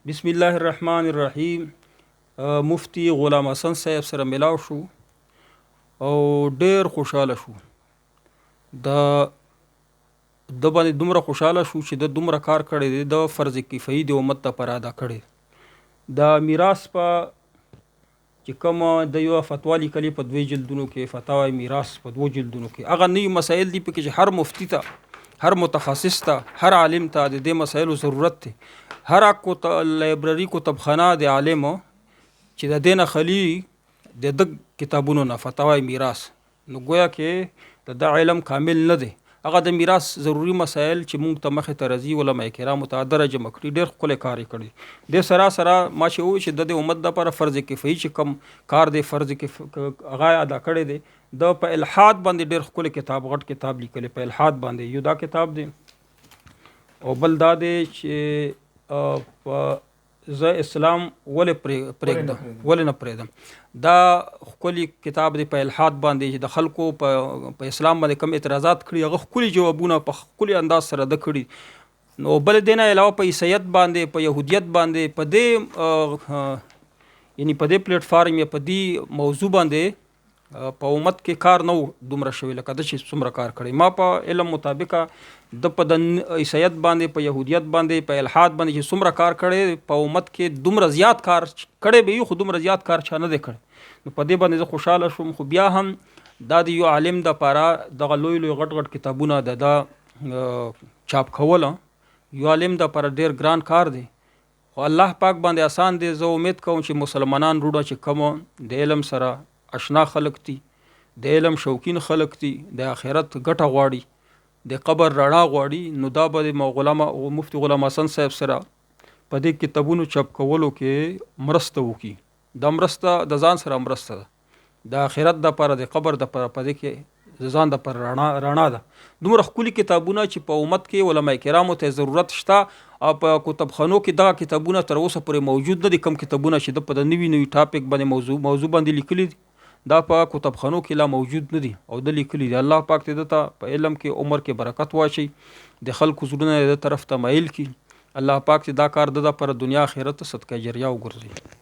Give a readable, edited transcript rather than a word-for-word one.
بسم الله الرحمن الرحیم. مفتی غلام حسن صاحب سره ملاو شو او ډیر خوشاله شو. د باندې دومره خوشاله شو چې د دومره کار کړی دی، د فرض کفایي د امت لپاره ادا کړی. د میراث په چې کوم د یو فتوا لیکلې په 2 جلدونو کې، فتاوی میراث په 2 جلدونو کې، هغه نوي مسایل دي پکې چې هر مفتی ته، هر متخصص ته، هر عالم ته د دې مسایلو ضرورت دی. هر لایبرري کتابخانه د عالم چې د دینه خلی د کتابونو نه فتاوی میراث، نو گویا کې د علم کامل نه دی. هغه د میراث ضروری مسایل چې مونږ ته مخې ته راځي، علما کرامو ته درجه مکړي، ډېر ښکلی کار یې کړی. د سره ما چې ووایي چې د امت دپاره فرض کفایي چې کوم کار دی، فرض هغه ادا کړی دی. د په الحاد باندې ډېر ښکلی کتاب، غټ کتاب لیکلی په الحاد باندې. یو دا کتاب دی او بل دا دی چې زه اسلام ولې پرېږدم، ولې نه پرېږدم. دا ښکلی کتاب دی په الحاد باندې چې د خلکو په اسلام باندې کوم اعتراضات کړي، هغه ښکلي جوابونه په ښکلي انداز سره ده کړي. نو بل دې نه علاوه په عیسیت باندې، په یهودیت باندې، په دې یعنی په دې پلیټ فارم یا په دې موضوع باندې په امت کې کار نه و دومره شوی لکه ده چې څومره کار کړی. ما په علم مطابقه د په د عیسیت باندې، په یهودیت باندې، په الحاد باندې چې څومره کار کړی، په امت کې دومره زیات کار کړی به وي، خو دومره زیات کار چا نه دی کړی. نو په دې باندې زه خوشحاله شوم. خو بیا هم دا د یو عالم دپاره دغه لوی لوی غټ غټ کتابونه د چاپ کول یو عالم دپاره ډېر ګران کار دی. خو الله پاک باندې آسان دی. زه امید کوم چې مسلمانان وروڼه چې کوم د علم سره اشنا خلق دي، د علم شوقین خلق دي، د آخرت ګټه غواړي، د قبر رڼا غواړي، نو دا به مفتی غلام حسن صاحب سره په دې کتابونو چاپ کولو کې مرسته وکړي. دا مرسته د ځان سره مرسته ده، د آخرت دپاره، د قبر دپاره، په دې کې د ځان دپاره رڼا ده. دومره ښکلي کتابونه چې په امت کې علما کرامو ته ضرورت شته، او په کتابخانو کې دغه کتابونه تر اوسه پورې موجود نه دي. کوم کتابونه چې د په د نوي ټاپک باندې موضوع باندې لیکلي دي، دا په کتابخانو کې لا موجود نه دي او د لیکلي دي. الله پاک دې دته په علم کې، عمر کې برکت واچي، د خلکو زړونه د طرف ته مایل کړي. الله پاک دې دا کار د پر دنیا آخرت صدقه جریه وګرځي.